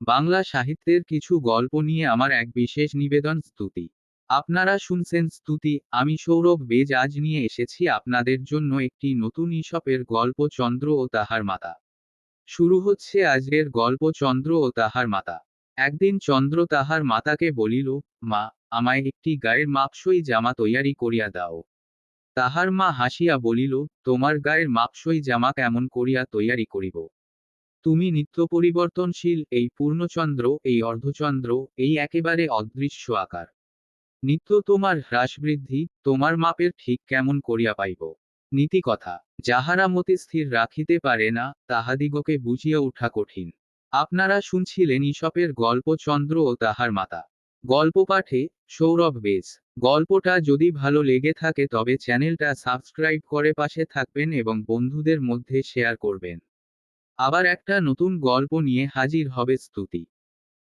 বাংলা সাহিত্যের কিছু গল্প নিয়ে আমার এক বিশেষ নিবেদন স্তুতি। আপনারা শুনছেন স্তুতি, আমি সৌরভ বেজ আজ নিয়ে এসেছি আপনাদের জন্য একটি নতুন ঈশপের গল্প চন্দ্র ও তাহার মাতা। শুরু হচ্ছে আজকের গল্প চন্দ্র ও তাহার মাতা। একদিন চন্দ্র তাহার মাতাকে বলিল, মা, আমায় একটি গায়ের মাপসই জামা তৈয়ারি করিয়া দাও। তাহার মা হাসিয়া বলিল, তোমার গায়ের মাপসই জামা কেমন করিয়া তৈয়ারি করিব? তুমি নিত্য পরিবর্তনশীল, এই পূর্ণচন্দ্র, এই অর্ধচন্দ্র, এই একেবারে অদৃশ্য আকার। নিত্য তোমার হ্রাস বৃদ্ধি, তোমার মাপের ঠিক কেমন করিয়া পাইব? নীতিকথা, যাহারা মতি স্থির রাখিতে পারে না, তাহাদিগকে বুঝিয়া ওঠা কঠিন। আপনারা শুনছিলেন ঈশপের গল্প চন্দ্র ও তাহার মাতা। গল্প পাঠে সৌরভ বেজ। গল্পটা যদি ভালো লেগে থাকে তবে চ্যানেলটা সাবস্ক্রাইব করে পাশে থাকবেন এবং বন্ধুদের মধ্যে শেয়ার করবেন। আবার একটা নতুন গল্প নিয়ে হাজির হবে স্তুতি।